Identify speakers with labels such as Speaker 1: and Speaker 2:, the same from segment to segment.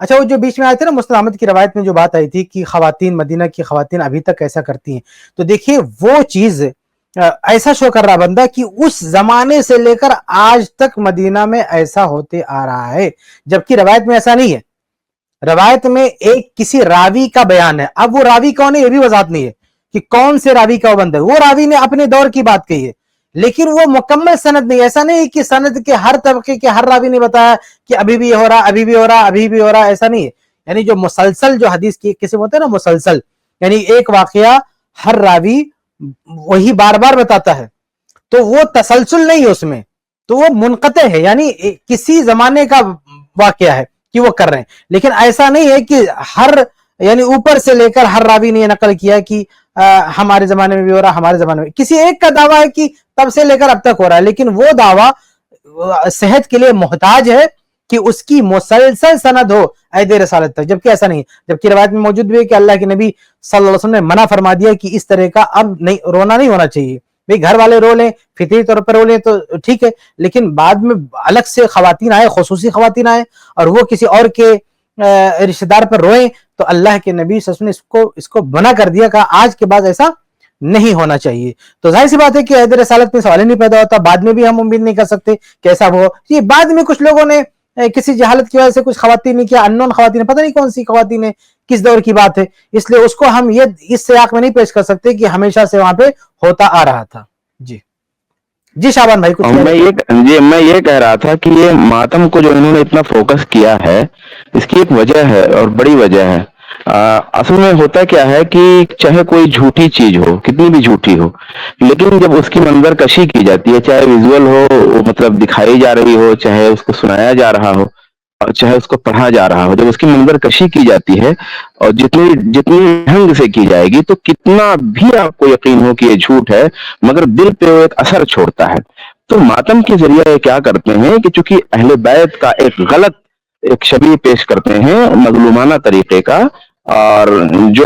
Speaker 1: اچھا وہ جو بیچ میں آئے تھے نا مسند احمد کی روایت میں جو بات آئی تھی کہ خواتین مدینہ کی خواتین ابھی تک ایسا کرتی ہیں، تو دیکھیے وہ چیز ایسا شو کر رہا بندہ کہ اس زمانے سے لے کر آج تک مدینہ میں ایسا ہوتے آ رہا ہے، جبکہ روایت میں ایسا نہیں ہے. روایت میں ایک کسی راوی کا بیان ہے. اب وہ راوی کون ہے یہ بھی وضاحت نہیں ہے کہ کون سے راوی کا وہ بندہ ہے. وہ راوی نے اپنے دور کی بات کہی ہے لیکن وہ مکمل سند نہیں. ایسا نہیں کہ سند کے ہر طبقے کے ہر راوی نے بتایا کہ ابھی بھی ہو رہا، ابھی بھی ہو رہا، ابھی بھی ہو رہا، ایسا نہیں ہے. یعنی جو مسلسل جو حدیث کی قسم ہوتا ہے نا مسلسل، یعنی ایک واقعہ ہر راوی وہی بار بار بتاتا ہے تو وہ تسلسل نہیں ہے اس میں، تو وہ منقطع ہے، یعنی کسی زمانے کا واقعہ ہے کہ وہ کر رہے ہیں. لیکن ایسا نہیں ہے کہ ہر یعنی اوپر سے لے کر ہر راوی نے یہ نقل کیا کہ ہمارے زمانے میں بھی ہو رہا، ہمارے زمانے میں. کسی ایک کا دعویٰ ہے کہ تب سے لے کر اب تک ہو رہا ہے، لیکن وہ دعویٰ صحت کے لیے محتاج ہے کہ اس کی مسلسل سند ہو عہد رسالت تک، جبکہ ایسا نہیں. جبکہ روایت میں موجود بھی ہے کہ اللہ کے نبی صلی اللہ علیہ وسلم نے منع فرما دیا کہ اس طرح کا اب نہیں رونا نہیں ہونا چاہیے. بھئی گھر والے رو لیں، فطری طور پر رو لیں تو ٹھیک ہے، لیکن بعد میں الگ سے خواتین آئے، خصوصی خواتین آئے اور وہ کسی اور کے رشتہ دار پر روئیں تو اللہ کے نبی صلی اللہ علیہ وسلم نے اس کو منع کر دیا، کہا آج کے بعد ایسا نہیں ہونا چاہیے. تو ظاہر سی بات ہے کہ عہد رسالت میں سوال ہی نہیں پیدا ہوتا. بعد میں بھی ہم امید نہیں کر سکتے کہ ایسا ہو. یہ بعد میں کچھ لوگوں نے کسی جہالت کی وجہ سے کچھ خواتین نے کیا، انون خواتین، پتہ نہیں کون سی خواتین ہے، کس دور کی بات ہے، اس لیے اس کو ہم یہ اس سیاق میں نہیں پیش کر سکتے کہ ہمیشہ سے وہاں پہ ہوتا آ رہا تھا. جی شعبان بھائی کچھ
Speaker 2: میں یہ کہہ رہا تھا کہ یہ ماتم کو جو انہوں نے اتنا فوکس کیا ہے اس کی ایک وجہ ہے اور بڑی وجہ ہے. اصل میں ہوتا کیا ہے کہ چاہے کوئی جھوٹی چیز ہو، کتنی بھی جھوٹی ہو، لیکن جب اس کی منظر کشی کی جاتی ہے، چاہے ویژول ہو، مطلب دکھائی جا رہی ہو، چاہے اس کو سنایا جا رہا ہو اور چاہے اس کو پڑھا جا رہا ہو، جب اس کی منظر کشی کی جاتی ہے اور جتنی ڈھنگ سے کی جائے گی تو کتنا بھی آپ کو یقین ہو کہ یہ جھوٹ ہے مگر دل پہ وہ ایک اثر چھوڑتا ہے. تو ماتم کے ذریعے کیا کرتے ہیں کہ چونکہ اہل بیت کا ایک غلط ایک شبیہ پیش کرتے ہیں مظلومانہ طریقے کا، اور جو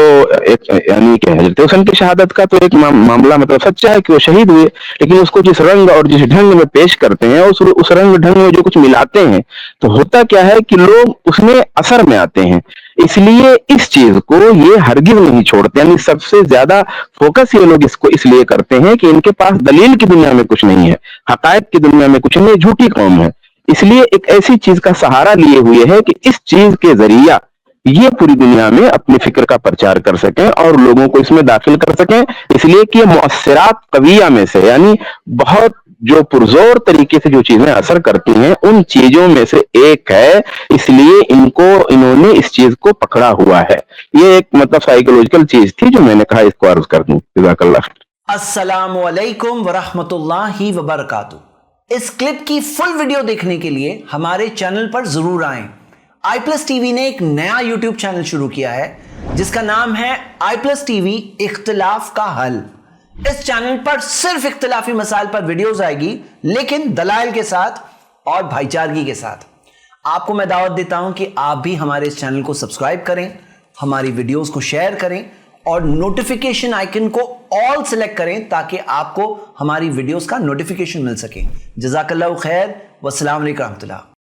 Speaker 2: یعنی کہ حضرت حسن کی شہادت کا تو ایک معاملہ مطلب سچا ہے کہ وہ شہید ہوئے، لیکن اس کو جس رنگ اور جس ڈھنگ میں پیش کرتے ہیں اس رنگ ڈھنگ میں جو کچھ ملاتے ہیں تو ہوتا کیا ہے کہ لوگ اس میں اثر میں آتے ہیں. اس لیے اس چیز کو یہ ہرگز نہیں چھوڑتے، یعنی سب سے زیادہ فوکس یہ لوگ اس کو اس لیے کرتے ہیں کہ ان کے پاس دلیل کی دنیا میں کچھ نہیں ہے، حقائق کی دنیا میں کچھ نہیں، جھوٹی قوم ہے. اس لیے ایک ایسی چیز کا سہارا لیے ہوئے ہے کہ اس چیز کے ذریعہ یہ پوری دنیا میں اپنی فکر کا پرچار کر سکیں اور لوگوں کو اس میں داخل کر سکیں. اس لیے کہ مؤثرات قویہ میں سے، یعنی بہت جو پرزور طریقے سے جو چیزیں اثر کرتی ہیں ان چیزوں میں سے ایک ہے. اس لیے انہوں نے اس چیز کو پکڑا ہوا ہے. یہ ایک مطلب سائیکولوجیکل چیز تھی جو میں نے کہا اس کو عرض کر دوں. جزاک اللہ.
Speaker 3: السلام علیکم ورحمۃ اللہ وبرکاتہ. اس کلپ کی فل ویڈیو دیکھنے کے لیے ہمارے چینل پر ضرور آئیں. آئی پلس ٹی وی نے ایک نیا یوٹیوب چینل شروع کیا ہے جس کا نام ہے آئی پلس ٹی وی اختلاف کا حل. اس چینل پر صرف اختلافی مسائل پر ویڈیوز آئے گی لیکن دلائل کے ساتھ اور بھائی چارگی کے ساتھ. آپ کو میں دعوت دیتا ہوں کہ آپ بھی ہمارے اس چینل کو سبسکرائب کریں، ہماری ویڈیوز کو شیئر کریں اور نوٹیفیکیشن آئیکن کو آل سلیکٹ کریں تاکہ آپ کو ہماری ویڈیوز کا نوٹیفیکیشن مل سکے. جزاک اللہ خیر، والسلام علیکم ورحمۃ اللہ.